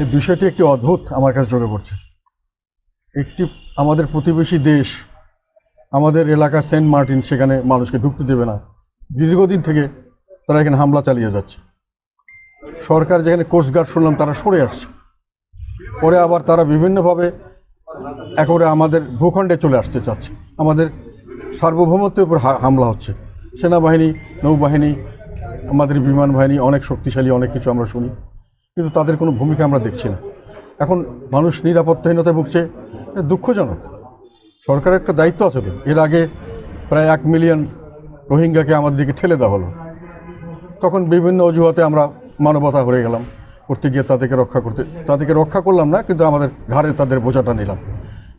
এই বিষয়টি একটি অদ্ভুত আমার কাছে চোখে পড়ছে। একটি আমাদের প্রতিবেশী দেশ, আমাদের এলাকা সেন্ট মার্টিন, সেখানে মানুষকে ঢুকতে দেবে না, দীর্ঘদিন থেকে তারা এখানে হামলা চালিয়ে যাচ্ছে। সরকার যেখানে কোস্টগার্ড শুনলাম তারা সরে আসছে, পরে আবার তারা বিভিন্নভাবে একেবারে আমাদের ভূখণ্ডে চলে আসতে চাচ্ছে। আমাদের সার্বভৌমত্বের উপর হামলা হচ্ছে। সেনাবাহিনী, নৌবাহিনী, আমাদের বিমান বাহিনী অনেক শক্তিশালী, অনেক কিছু আমরা শুনি, কিন্তু তাদের কোনো ভূমিকা আমরা দেখছি না। এখন মানুষ নিরাপত্তাহীনতায় ভুগছে, দুঃখজনক। সরকারের একটা দায়িত্ব আছে তো। এর আগে প্রায় 1 মিলিয়ন রোহিঙ্গাকে আমাদের দিকে ঠেলে দেওয়া হলো, তখন বিভিন্ন অজুহাতে আমরা মানবতা হয়ে গেলাম করতে গিয়ে তাদেরকে রক্ষা করলাম না, কিন্তু আমাদের ঘাড়ে তাদের বোঝাটা নিলাম।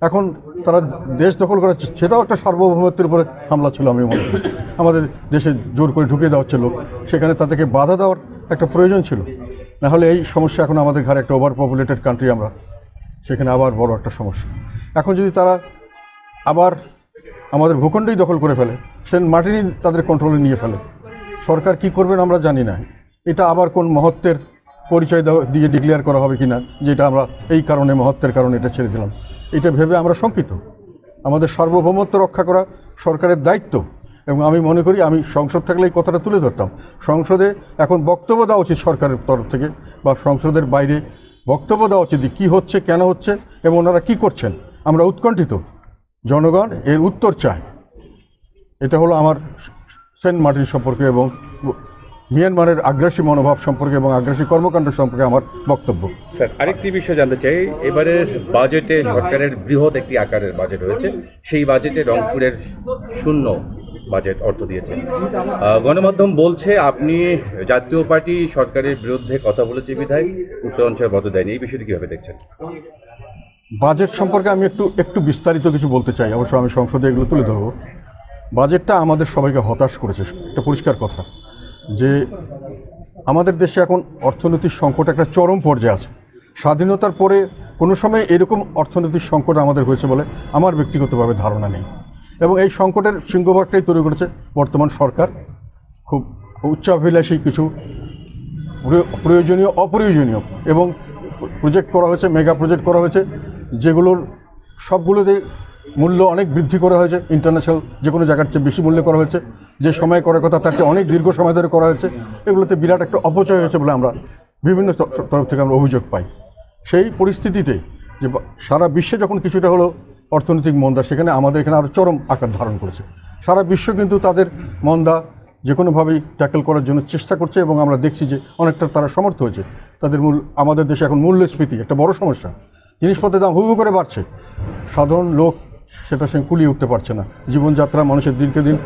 এখন তারা দেশ দখল করা, সেটাও একটা সার্বভৌমত্বের উপরে হামলা ছিল। আমি মনে করি আমাদের দেশে জোর করে ঢুকিয়ে দেওয়া হচ্ছে লোক, সেখানে তাদেরকে বাধা দেওয়ার একটা প্রয়োজন ছিল। নাহলে এই সমস্যা এখন আমাদের ঘাড়ে, একটা ওভার পপুলেটেড কান্ট্রি আমরা, সেখানে আবার বড় একটা সমস্যা। এখন যদি তারা আবার আমাদের ভূখণ্ডেই দখল করে ফেলে, সেন্ট মার্টিনই তাদের কন্ট্রোলে নিয়ে ফেলে, সরকার কি করবেন আমরা জানি না। এটা আবার কোন মহত্বের পরিচয় দিয়ে ডিক্লেয়ার করা হবে কিনা, যেটা আমরা এই কারণে, মহত্বের কারণে এটা ছেড়ে দিলাম, এটা ভেবে আমরা শঙ্কিত। আমাদের সার্বভৌমত্ব রক্ষা করা সরকারের দায়িত্ব, এবং আমি মনে করি, আমি সংসদ থাকলে এই কথাটা তুলে ধরতাম। সংসদে এখন বক্তব্য দেওয়া উচিত সরকারের তরফ থেকে, বা সংসদের বাইরে বক্তব্য দেওয়া উচিত কী হচ্ছে, কেন হচ্ছে, এবং ওনারা কী করছেন। আমরা উৎকণ্ঠিত, জনগণ এর উত্তর চায়। এটা হলো আমার সেন্ট মার্টিন সম্পর্কে এবং মিয়ানমারের আগ্রাসী মনোভাব সম্পর্কে এবং আগ্রাসী কর্মকাণ্ড সম্পর্কে আমার বক্তব্য। স্যার, আরেকটি বিষয় জানতে চাই। এবারের বাজেটে সরকারের বৃহৎ একটি আকারের বাজেট হয়েছে, সেই বাজেটে রংপুরের শূন্য বাজেট অর্থ দিয়েছে। গণমাধ্যম বলছে আপনি জাতীয় পার্টি সরকারের বিরুদ্ধে কথা বলেছে বিধায় উত্তরাঞ্চল মত দেয়নি, এই বিষয়টি কীভাবে দেখছেন? বাজেট সম্পর্কে আমি একটু বিস্তারিত কিছু বলতে চাই, অবশ্য আমি সংসদে এগুলো তুলে ধরব। বাজেটটা আমাদের সবাইকে হতাশ করেছে, এটা পরিষ্কার কথা। যে আমাদের দেশে এখন অর্থনৈতিক সংকট একটা চরম পর্যায়ে আছে। স্বাধীনতার পরে কোনো সময় এরকম অর্থনৈতিক সংকট আমাদের হয়েছে বলে আমার ব্যক্তিগতভাবে ধারণা নেই, এবং এই সংকটের সিংহভাগটাই তৈরি করেছে বর্তমান সরকার। খুব উচ্চাভিলাষী কিছু প্রয়োজনীয়, অপ্রয়োজনীয় এবং প্রজেক্ট করা হয়েছে, মেগা প্রজেক্ট করা হয়েছে, যেগুলোর সবগুলোতে মূল্য অনেক বৃদ্ধি করা হয়েছে। ইন্টারন্যাশনাল যে কোনো জায়গার চেয়ে বেশি মূল্যে করা হয়েছে, যে সময় করার কথা তার চেয়ে অনেক দীর্ঘ সময় ধরে করা হয়েছে। এগুলোতে বিরাট একটা অপচয় হয়েছে বলে আমরা বিভিন্ন তরফ থেকে আমরা অভিযোগ পাই। সেই পরিস্থিতিতে যে সারা বিশ্বে যখন কিছুটা হলো অর্থনৈতিক মন্দা, সেখানে আমাদের এখানে আরও চরম আকার ধারণ করেছে। সারা বিশ্ব কিন্তু তাদের মন্দা যে কোনোভাবেই ট্যাকেল করার জন্য চেষ্টা করছে, এবং আমরা দেখছি যে অনেকটা তারা সমর্থ হয়েছে। তাদের আমাদের দেশে এখন মূল্যস্ফীতি একটা বড় সমস্যা, জিনিসপত্রের দাম হু হু করে বাড়ছে, সাধারণ লোক সেটার সঙ্গে কুলিয়ে উঠতে পারছে না। জীবনযাত্রা মানুষের দিনকে দিন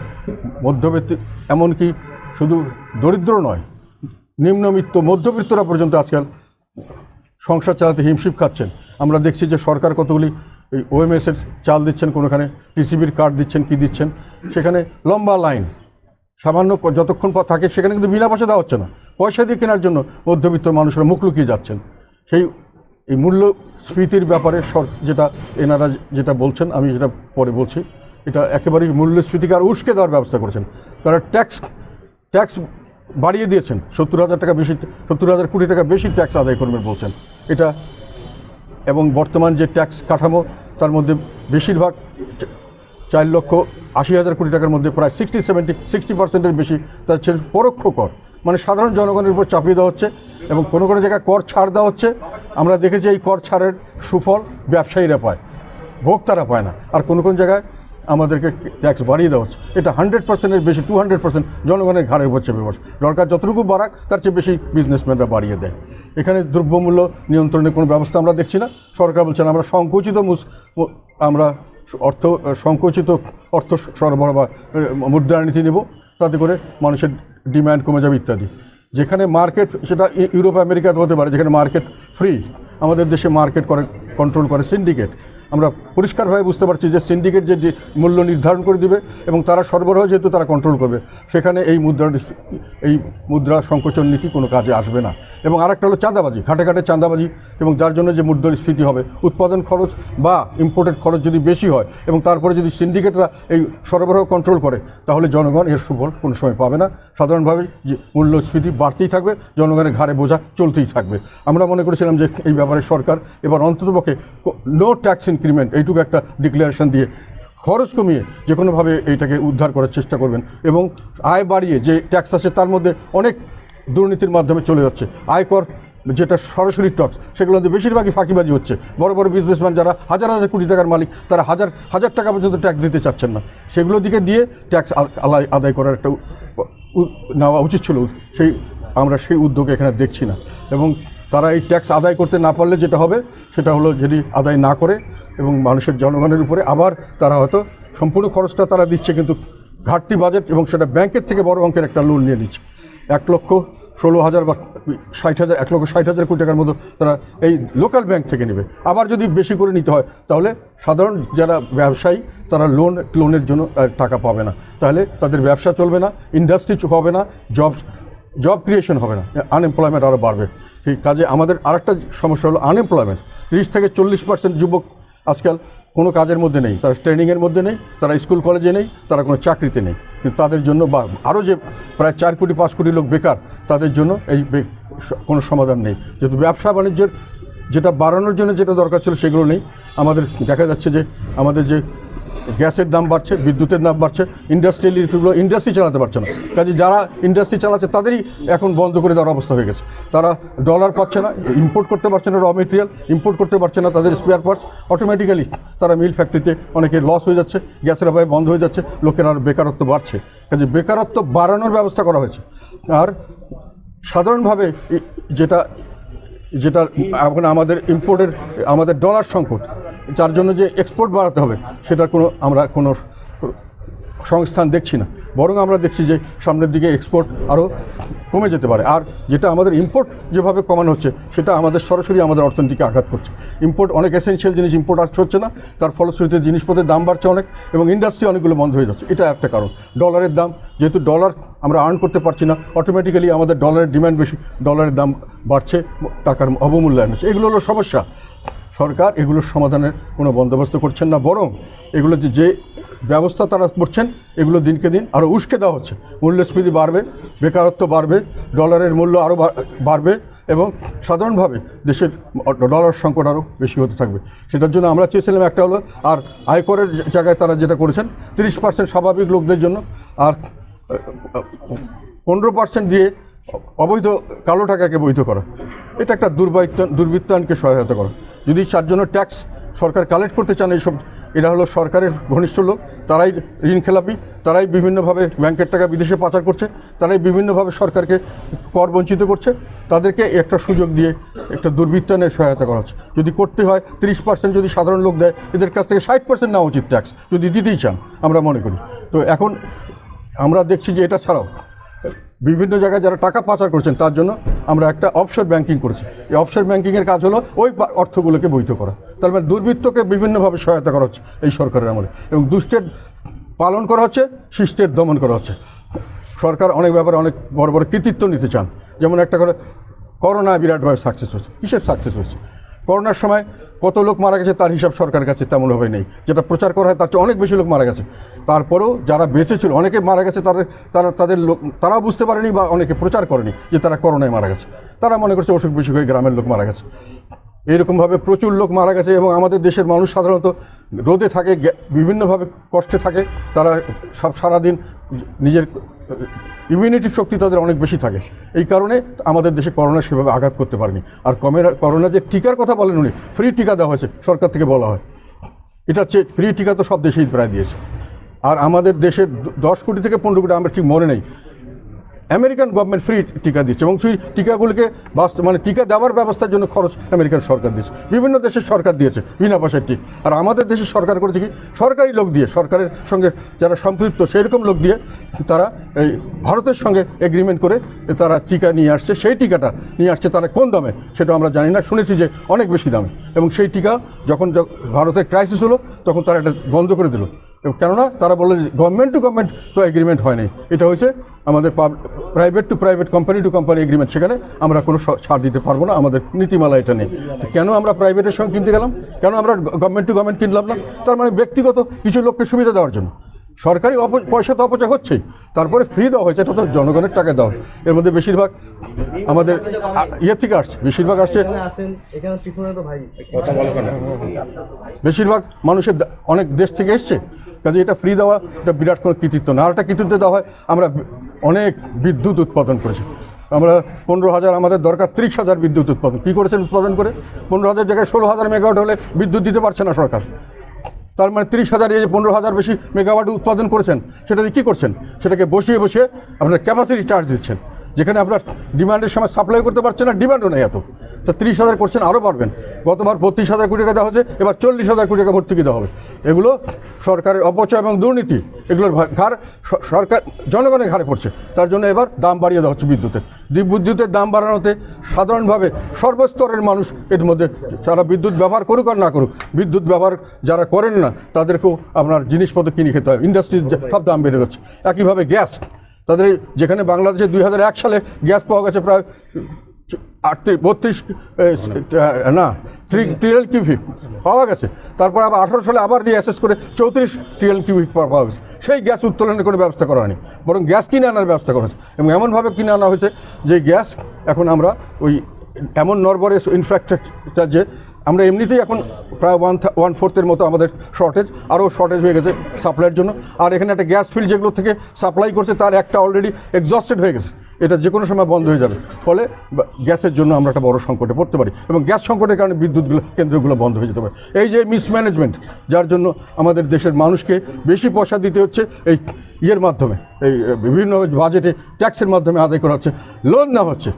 মধ্যবিত্ত, এমনকি শুধু দরিদ্র নয়, নিম্নবিত্ত, মধ্যবিত্তরা পর্যন্ত আজকাল সংসার চালাতে হিমশিম খাচ্ছেন। আমরা দেখছি যে সরকার কতগুলি এই ওএমএসের চাল দিচ্ছেন, কোনোখানে টিসিবির কার্ড দিচ্ছেন, কি দিচ্ছেন, সেখানে লম্বা লাইন, সামান্য যতক্ষণ থাকে সেখানে কিন্তু বিনা পয়সা দেওয়া হচ্ছে না, পয়সা দিয়ে কেনার জন্য মধ্যবিত্ত মানুষরা মুখ লুকিয়ে যাচ্ছেন। এই মূল্যস্ফীতির ব্যাপারে এনারা যেটা বলছেন, আমি যেটা পরে বলছি, এটা একেবারেই মূল্যস্ফীতিকে আর উস্কে দেওয়ার ব্যবস্থা করেছেন। তারা ট্যাক্স বাড়িয়ে দিয়েছেন, 70,000 কোটি টাকা বেশি ট্যাক্স আদায় করবেন বলছেন এটা। এবং বর্তমান যে ট্যাক্স কাঠামো, তার মধ্যে বেশিরভাগ 4,80,000 কোটি টাকার মধ্যে প্রায় 60% বেশি তার হচ্ছে পরোক্ষ কর, মানে সাধারণ জনগণের উপর চাপিয়ে দেওয়া হচ্ছে, এবং কোনো কোনো জায়গায় কর ছাড় দেওয়া হচ্ছে। আমরা দেখেছি এই কর ছাড়ের সুফল ব্যবসায়ীরা পায়, ভোক্তারা পায় না। আর কোনো কোনো জায়গায় আমাদেরকে ট্যাক্স বাড়িয়ে দেওয়া হচ্ছে। এটা 100%-এর বেশি, 200% জনগণের ঘাড়ের উপর চেপে বসে। দরকার যতটুকু বাড়াক তার চেয়ে বেশি বিজনেসম্যানরা বাড়িয়ে দেয়। এখানে দ্রব্যমূল্য নিয়ন্ত্রণের কোনো ব্যবস্থা আমরা দেখছি না। সরকার বলছেন আমরা সংকুচিত অর্থ সরবরাহ বা মুদ্রানীতি নেব, তাতে করে মানুষের ডিম্যান্ড কমে যাবে ইত্যাদি। যেখানে মার্কেট, সেটা ইউরোপ আমেরিকাতে হতে পারে, যেখানে মার্কেট ফ্রি, আমাদের দেশে মার্কেট কন্ট্রোল করে সিন্ডিকেট। আমরা পরিষ্কারভাবে বুঝতে পারছি যে সিন্ডিকেট যে মূল্য নির্ধারণ করে দিবে এবং তারা সরবরাহ যেহেতু তারা কন্ট্রোল করবে, সেখানে এই মুদ্রা সংকোচন নীতি কোনো কাজে আসবে না। এবং আরেকটা হলো চাঁদাবাজি, ঘাটে ঘাটে চাঁদাবাজি, এবং যার জন্য যে মুদ্রাস্ফীতি হবে, উৎপাদন খরচ বা ইম্পোর্টেড খরচ যদি বেশি হয় এবং তারপরে যদি সিন্ডিকেটরা এই সরবরাহ কন্ট্রোল করে, তাহলে জনগণ এর সুফল কোনো সময় পাবে না। সাধারণভাবে যে মূল্যস্ফীতি বাড়তেই থাকবে, জনগণের ঘাড়ে বোঝা চলতেই থাকবে। আমরা মনে করেছিলাম যে এই ব্যাপারে সরকার এবার অন্ততপক্ষে নো ট্যাক্স ইনক্রিমেন্ট এইটুকু একটা ডিক্লারেশন দিয়ে খরচ কমিয়ে যে কোনোভাবে এইটাকে উদ্ধার করার চেষ্টা করবেন, এবং আয় বাড়িয়ে যে ট্যাক্স আছে তার মধ্যে অনেক দুর্নীতির মাধ্যমে চলে যাচ্ছে। আয়কর যেটা সরাসরি ট্যাক্স, সেগুলোতে বেশিরভাগই ফাঁকিবাজি হচ্ছে। বড় বড় বিজনেসম্যান যারা হাজার হাজার কোটি টাকার মালিক, তারা হাজার হাজার টাকা পর্যন্ত ট্যাক্স দিতে চাচ্ছেন না। সেগুলোর দিকে দিয়ে ট্যাক্স আদায় করার একটা নেওয়া উচিত ছিল, আমরা সেই উদ্যোগ এখানে দেখছি না। এবং তারা এই ট্যাক্স আদায় করতে না পারলে যেটা হবে সেটা হলো, যদি আদায় না করে এবং মানুষের জনগণের উপরে আবার তারা হয়তো সম্পূর্ণ খরচটা তারা দিচ্ছে, কিন্তু ঘাটতি বাজেট, এবং সেটা ব্যাংকের থেকে বড় অঙ্কের একটা লোন নিয়ে নিচ্ছে। 1,16,000 বা 60,000, 1,60,000 কোটি টাকার মতো তারা এই লোকাল ব্যাংক থেকে নেবে। আবার যদি বেশি করে নিতে হয়, তাহলে সাধারণ যারা ব্যবসায়ী তারা লোনের জন্য টাকা পাবে না, তাহলে তাদের ব্যবসা চলবে না, ইন্ডাস্ট্রি হবে না, জব ক্রিয়েশন হবে না, আনএমপ্লয়মেন্ট আরও বাড়বে। সেই কাজে আমাদের আরেকটা সমস্যা হলো আনএমপ্লয়মেন্ট। 30 থেকে 40% যুবক আজকাল কোনো কাজের মধ্যে নেই, তারা ট্রেনিংয়ের মধ্যে নেই, তারা স্কুল কলেজে নেই, তারা কোনো চাকরিতে নেই। কিন্তু তাদের জন্য বা আরও যে প্রায় 4 কোটি 5 কোটি লোক বেকার, তাদের জন্য এই কোনো সমাধান নেই। যেহেতু ব্যবসা বাণিজ্যের যেটা বাড়ানোর জন্য যেটা দরকার ছিল সেগুলো নেই। আমাদের দেখা যাচ্ছে যে আমাদের যে গ্যাসের দাম বাড়ছে, বিদ্যুতের দাম বাড়ছে, ইন্ডাস্ট্রি চালাতে পারছে না। কাজে যারা ইন্ডাস্ট্রি চালাচ্ছে তাদেরই এখন বন্ধ করে দেওয়ার অবস্থা হয়ে গেছে। তারা ডলার পাচ্ছে না, ইম্পোর্ট করতে পারছে না, র মেটেরিয়াল ইম্পোর্ট করতে পারছে না, তাদের স্পেয়ার পার্টস অটোমেটিক্যালি তারা মিল ফ্যাক্টরিতে অনেকের লস হয়ে যাচ্ছে, গ্যাসের অভাবে বন্ধ হয়ে যাচ্ছে, লোকের আর বেকারত্ব বাড়ছে। কাজে বেকারত্ব বাড়ানোর ব্যবস্থা করা হয়েছে। আর সাধারণভাবে যেটা এখন আমাদের ডলার সংকট, যার জন্য যে এক্সপোর্ট বাড়াতে হবে, সেটার আমরা কোনো সংস্থান দেখছি না। বরং আমরা দেখছি যে সামনের দিকে এক্সপোর্ট আরও কমে যেতে পারে। আর যেটা আমাদের ইম্পোর্ট যেভাবে কমানো হচ্ছে, সেটা আমাদের সরাসরি আমাদের অর্থনীতিকে আঘাত করছে। ইম্পোর্ট অনেক এসেনশিয়াল জিনিস ইম্পোর্ট হচ্ছে না, তার ফলশ্রুতিতে জিনিসপত্রের দাম বাড়ছে অনেক, এবং ইন্ডাস্ট্রি অনেকগুলো বন্ধ হয়ে যাচ্ছে। এটা একটা কারণ। ডলারের দাম, যেহেতু ডলার আমরা আর্ন করতে পারছি না, অটোমেটিক্যালি আমাদের ডলারের ডিমান্ড বেশি, ডলারের দাম বাড়ছে, টাকার অবমূল্যায়ন হচ্ছে। এগুলো হলো সমস্যা। সরকার এগুলোর সমাধানের কোনো বন্দোবস্ত করছেন না, বরং এগুলো যে ব্যবস্থা তারা করছেন, এগুলো দিনকে দিন আরও উস্কে দেওয়া হচ্ছে। মূল্যস্ফীতি বাড়বে, বেকারত্ব বাড়বে, ডলারের মূল্য আরও বাড়বে, এবং সাধারণভাবে দেশের ডলার সংকট আরও বেশি হতে থাকবে। সেটার জন্য আমরা চেয়েছিলাম একটা হলো, আর আয়করের জায়গায় তারা যেটা করেছেন 30% স্বাভাবিক লোকদের জন্য, আর 15% দিয়ে অবৈধ কালো টাকাকে বৈধ করা। এটা একটা দুর্বৃত্তায়নকে সহায়তা করা। যদি তার জন্য ট্যাক্স সরকার কালেক্ট করতে চান, এইসব এরা হলো সরকারের ঘনিষ্ঠ লোক, তারাই ঋণ খেলাপি, তারাই বিভিন্নভাবে ব্যাংকের টাকা বিদেশে পাচার করছে, তারাই বিভিন্নভাবে সরকারকে কর বঞ্চিত করছে। তাদেরকে একটা সুযোগ দিয়ে একটা দুর্বৃত্তায়নের সহায়তা করা হচ্ছে। যদি করতে হয় 30% যদি সাধারণ লোক দেয়, এদের কাছ থেকে 60% নেওয়া উচিত ট্যাক্স, যদি দিতেই চান, আমরা মনে করি। তো এখন আমরা দেখছি যে এটা ছাড়াও বিভিন্ন জায়গায় যারা টাকা পাচার করছেন, তার জন্য আমরা একটা অফশোর ব্যাংকিং করেছি। এই অফশোর ব্যাংকিংয়ের কাজ হলো ওই অর্থগুলোকে বৈধ করা। তার মানে দুর্বৃত্তকে বিভিন্নভাবে সহায়তা করা হচ্ছে এই সরকারের আমলে, এবং দুষ্টের পালন করা হচ্ছে, শিষ্টের দমন করা হচ্ছে। সরকার অনেক ব্যাপারে অনেক বড় বড় কৃতিত্ব নিতে চান। যেমন একটা করে করোনা বিরাটভাবে সাকসেস হয়েছে। কিসের সাকসেস হয়েছে? করোনার সময় কত লোক মারা গেছে তার হিসাব সরকারের কাছে তেমনভাবে নেই। যেটা প্রচার করা হয় তার চেয়ে অনেক বেশি লোক মারা গেছে। তারপরেও যারা বেঁচে ছিল, অনেকে মারা গেছে, তাদের লোক তারাও বুঝতে পারেনি, বা অনেকে প্রচার করেনি যে তারা করোনায় মারা গেছে। তারা মনে করছে অসুখ বিসুখ হয়ে গ্রামের লোক মারা গেছে। এইরকমভাবে প্রচুর লোক মারা গেছে। এবং আমাদের দেশের মানুষ সাধারণত রোদে থাকে, বিভিন্নভাবে কষ্টে থাকে, তারা সারাদিন নিজের ইমিউনিটি শক্তি তাদের অনেক বেশি থাকে। এই কারণে আমাদের দেশে করোনা সেভাবে আঘাত করতে পারেনি। আর করোনা যে টিকার কথা বলেন উনি, ফ্রি টিকা দেওয়া হয়েছে সরকার থেকে বলা হয়। এটা হচ্ছে ফ্রি টিকা তো সব দেশেই প্রায় দিয়েছে। আর আমাদের দেশের 10 কোটি থেকে 15 কোটি, আমরা ঠিক মনে নেই, আমেরিকান গভর্নমেন্ট ফ্রি টিকা দিচ্ছে এবং সেই টিকাগুলিকে মানে টিকা দেওয়ার ব্যবস্থার জন্য খরচ আমেরিকান সরকার দিচ্ছে, বিভিন্ন দেশের সরকার দিয়েছে বিনা পয়সায় টিকা। আর আমাদের দেশের সরকার করেছে কি, সরকারি লোক দিয়ে, সরকারের সঙ্গে যারা সম্পৃক্ত সেরকম লোক দিয়ে তারা এই ভারতের সঙ্গে এগ্রিমেন্ট করে তারা টিকা নিয়ে আসছে। সেই টিকাটা নিয়ে আসছে তারা কোন দামে সেটা আমরা জানি না, শুনেছি যে অনেক বেশি দামে। এবং সেই টিকা যখন ভারতের ক্রাইসিস হলো তখন তারা এটা বন্ধ করে দিল, কেননা তারা বললো যে গভর্নমেন্ট টু গভর্নমেন্ট তো এগ্রিমেন্ট হয় নাই, এটা হয়েছে আমাদের private to private, company to company agreement. সেখানে আমরা কোনো ছাড় দিতে পারবো না, আমাদের নীতিমালা এটা নেই। কেন আমরা প্রাইভেটের সঙ্গে কিনতে গেলাম, কেন আমরা গভর্নমেন্ট টু গভর্নমেন্ট কিনলাম না? তার মানে ব্যক্তিগত কিছু লোককে সুবিধা দেওয়ার জন্য। সরকারি পয়সা তো অপচয় হচ্ছেই, তারপরে ফ্রি দেওয়া হয়েছে, এটা তো জনগণের টাকা দেওয়া। এর মধ্যে বেশিরভাগ আমাদের ইয়ে থেকে আসছে, বেশিরভাগ আসছে, বেশিরভাগ মানুষের অনেক দেশ থেকে এসছে, কাজে এটা ফ্রি দেওয়া এটা বিরাট কোনো কৃতিত্ব না। আর একটা কৃতিত্ব দেওয়া হয়, আমরা অনেক বিদ্যুৎ উৎপাদন করেছি। আমরা 15,000, আমাদের দরকার 30,000 বিদ্যুৎ উৎপাদন। কী করেছেন উৎপাদন করে? 15,000 জায়গায় 16,000 মেগাওয়াট হলে বিদ্যুৎ দিতে পারছে না সরকার। তার মানে 30,000, এই যে 15,000 বেশি মেগাওয়াট উৎপাদন করেছেন, সেটা দিয়ে কী করছেন? সেটাকে বসিয়ে বসিয়ে আপনার ক্যাপাসিটি চার্জ দিচ্ছেন, যেখানে আপনার ডিমান্ডের সময় সাপ্লাই করতে পারছেন না, ডিমান্ডও নেই এত। তো 30,000 করছেন, আরও পারবেন। গতবার 32,000 কোটি টাকা দেওয়া হয়েছে, এবার 40,000 কোটি টাকা ভর্তুকি দেওয়া হবে। এগুলো সরকারের অপচয় এবং দুর্নীতি, এগুলোর ঘাড় সরকার জনগণের ঘাড়ে পড়ছে। তার জন্য এবার দাম বাড়িয়ে দেওয়া হচ্ছে বিদ্যুতের। বিদ্যুতের দাম বাড়ানোতে সাধারণভাবে সর্বস্তরের মানুষ এর মধ্যে, যারা বিদ্যুৎ ব্যবহার করুক আর না করুক, বিদ্যুৎ ব্যবহার যারা করেন না তাদেরকেও আপনার জিনিসপত্র কিনে খেতে হয়, ইন্ডাস্ট্রির সব দাম বেড়ে যাচ্ছে। একইভাবে গ্যাস, তাদের যেখানে বাংলাদেশে 2001 সালে গ্যাস পাওয়া গেছে প্রায় 32 ট্রিলিয়ন কিউবিক পাওয়া গেছে, তারপর আবার 18 সালে আবার রিঅ্যাসেস করে 34 ট্রিলিয়ন কিউবিক পাওয়া গেছে। সেই গ্যাস উত্তোলনের কোনো ব্যবস্থা করা হয়নি, বরং গ্যাস কিনে আনার ব্যবস্থা করা হয়েছে। এবং এমনভাবে কিনে আনা হয়েছে যে গ্যাস এখন আমরা ওই এমন নরবরে ইনফ্রাস্ট্রাকচার যে আমরা এমনিতেই এখন প্রায় 1/4 মতো আমাদের শর্টেজ, আরও শর্টেজ হয়ে গেছে সাপ্লাইয়ের জন্য। আর এখানে একটা গ্যাস ফিল্ড যেগুলো থেকে সাপ্লাই করছে তার একটা অলরেডি এক্সস্টেড হয়ে গেছে, এটা যে কোনো সময় বন্ধ হয়ে যাবে। ফলে গ্যাসের জন্য আমরা একটা বড় সংকটে পড়তে পারি, এবং গ্যাস সংকটের কারণে বিদ্যুৎগুলো কেন্দ্রগুলো বন্ধ হয়ে যেতে পারে। এই যে মিসম্যানেজমেন্ট, যার জন্য আমাদের দেশের মানুষকে বেশি পয়সা দিতে হচ্ছে এই ইয়ের মাধ্যমে, এই বিভিন্ন বাজেটে ট্যাক্সের মাধ্যমে আদায় করা হচ্ছে, লোন নেওয়া হচ্ছে,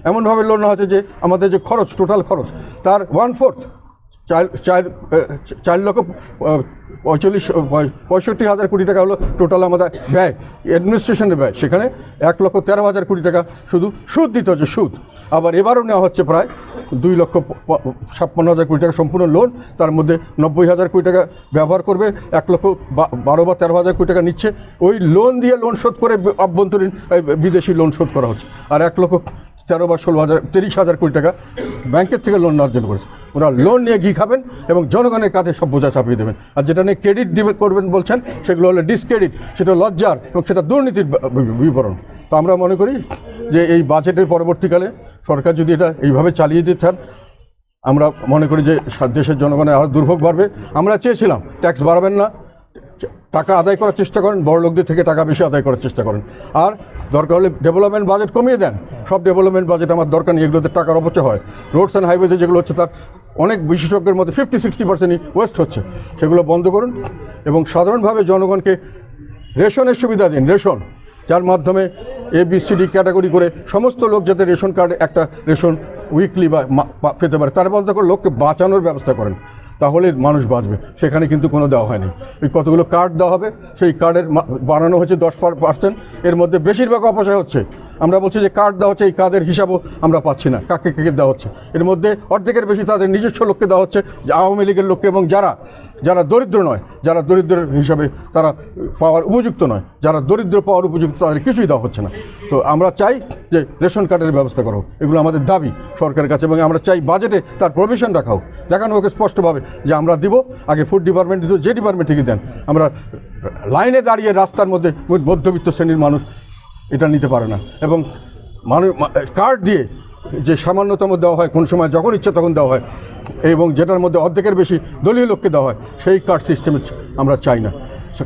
এমনভাবে লোন নেওয়া হচ্ছে যে আমাদের যে খরচ, টোটাল খরচ তার 1/4, 4,65,000 কোটি টাকা হলো টোটাল আমাদের ব্যয়, অ্যাডমিনিস্ট্রেশনের ব্যয়। সেখানে 1,13,000 কোটি টাকা শুধু সুদ দিতে হচ্ছে, সুদ। আবার এবারও নেওয়া হচ্ছে প্রায় 2,56,000 কোটি টাকা সম্পূর্ণ লোন, তার মধ্যে 90,000 কোটি টাকা ব্যবহার করবে, 1,12,000 বা 13,000 কোটি টাকা নিচ্ছে। ওই লোন দিয়ে লোন শোধ করে অভ্যন্তরীণ বিদেশি লোন শোধ করা হচ্ছে। আর 1,13,000 বা 30,000 কোটি টাকা ব্যাংকের থেকে লোন নেওয়ার জন্য করেছে। ওরা লোন নিয়ে ঘি খাবেন এবং জনগণের কাছে সব বোঝা চাপিয়ে দেবেন। আর যেটা নিয়ে ক্রেডিট করবেন বলছেন, সেগুলো হলো ডিসক্রেডিট, সেটা লজ্জার এবং সেটা দুর্নীতির বিবরণ। তো আমরা মনে করি যে এই বাজেটের পরবর্তীকালে সরকার যদি এটা এইভাবে চালিয়ে দিতে চান, আমরা মনে করি যে দেশের জনগণের আরও দুর্ভোগ বাড়বে। আমরা চেয়েছিলাম ট্যাক্স বাড়াবেন না, টাকা আদায় করার চেষ্টা করেন, বড় লোকদের থেকে টাকা বেশি আদায় করার চেষ্টা করেন, আর দরকার হলে ডেভেলপমেন্ট বাজেট কমিয়ে দেন। সব ডেভেলপমেন্ট বাজেট আমার দরকার নেই, এগুলোতে টাকার অপচয় হয়। রোডস অ্যান্ড হাইওয়েতে যেগুলো হচ্ছে তার অনেক বিশেষজ্ঞের মধ্যে 50-60% ওয়েস্ট হচ্ছে, সেগুলো বন্ধ করুন। এবং সাধারণভাবে জনগণকে রেশনের সুবিধা দিন, রেশন, যার মাধ্যমে ABCD ক্যাটাগরি করে সমস্ত লোক যাতে রেশন কার্ডে একটা রেশন উইকলি বা পেতে পারে, তার বন্ধ করে লোককে বাঁচানোর ব্যবস্থা করেন, তাহলে মানুষ বাঁচবে। সেখানে কিন্তু কোনো দেওয়া হয়নি। ওই কতগুলো কার্ড দেওয়া হবে, সেই কার্ডের বানানো হচ্ছে 10%, এর মধ্যে বেশিরভাগ অপচয় হচ্ছে। আমরা বলছি যে কার্ড দেওয়া হচ্ছে, এই কার্ডের হিসাবও আমরা পাচ্ছি না, কাকে কাকে দেওয়া হচ্ছে। এর মধ্যে অর্ধেকের বেশি তাদের নিজস্ব লোককে দেওয়া হচ্ছে, আওয়ামী লীগের লোককে, এবং যারা দরিদ্র নয়, যারা দরিদ্রের হিসাবে তারা পাওয়ার উপযুক্ত নয়, যারা দরিদ্র পাওয়ার উপযুক্ত তাদের কিছুই দেওয়া হচ্ছে না। তো আমরা চাই যে রেশন কার্ডের ব্যবস্থা করা হোক, এগুলো আমাদের দাবি সরকারের কাছে। এবং আমরা চাই বাজেটে তার প্রভিশন রাখা হোক, দেখানো হোক স্পষ্টভাবে যে আমরা দিব, আগে ফুড ডিপার্টমেন্ট দিত, যে ডিপার্টমেন্ট থেকে দেন। আমরা লাইনে দাঁড়িয়ে রাস্তার মধ্যে মধ্যবিত্ত শ্রেণীর মানুষ এটা নিতে পারে না। এবং মানুষ কার্ড দিয়ে যে সামান্যতম দেওয়া হয়, কোন সময় যখন ইচ্ছে তখন দেওয়া হয়, এবং যেটার মধ্যে অর্ধেকের বেশি দলীয় লোককে দেওয়া হয়, সেই কার্ড সিস্টেমে আমরা চাই না।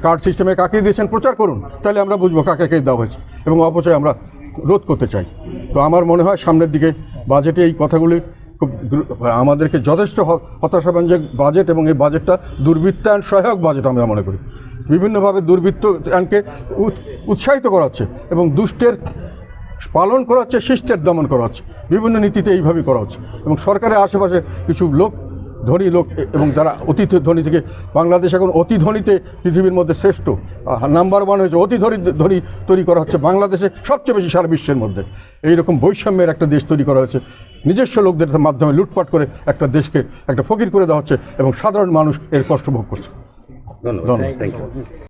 কার্ড সিস্টেমে কাকে দিয়েছেন প্রচার করুন, তাহলে আমরা বুঝবো কাকে কে দেওয়া হয়েছে, এবং অপচয় আমরা রোধ করতে চাই। তো আমার মনে হয় সামনের দিকে বাজেটে এই কথাগুলি খুব আমাদেরকে যথেষ্ট হতাশাব্যঞ্জক বাজেট, এবং এই বাজেটটা দুর্বৃত্তায়ন সহায়ক বাজেট আমরা মনে করি। বিভিন্নভাবে দুর্বৃত্তায়নকে উৎসাহিত করা হচ্ছে, এবং দুষ্টের পালন করা হচ্ছে, শিষ্টের দমন করা হচ্ছে, বিভিন্ন নীতিতে এইভাবেই করা হচ্ছে। এবং সরকারের আশেপাশে কিছু লোক, ধনী লোক এবং যারা অতি ধনী থেকে, বাংলাদেশ এখন অতি ধনীতে পৃথিবীর মধ্যে শ্রেষ্ঠ নাম্বার 1 হয়েছে, অতি ধনী তৈরি করা হচ্ছে বাংলাদেশে সবচেয়ে বেশি সারা বিশ্বের মধ্যে। এইরকম বৈষম্যের একটা দেশ তৈরি করা হয়েছে, নিজস্ব লোকদের মাধ্যমে লুটপাট করে একটা দেশকে একটা ফকির করে দেওয়া হচ্ছে এবং সাধারণ মানুষ এর কষ্ট ভোগ করছে। ধন্যবাদ, থ্যাংক ইউ।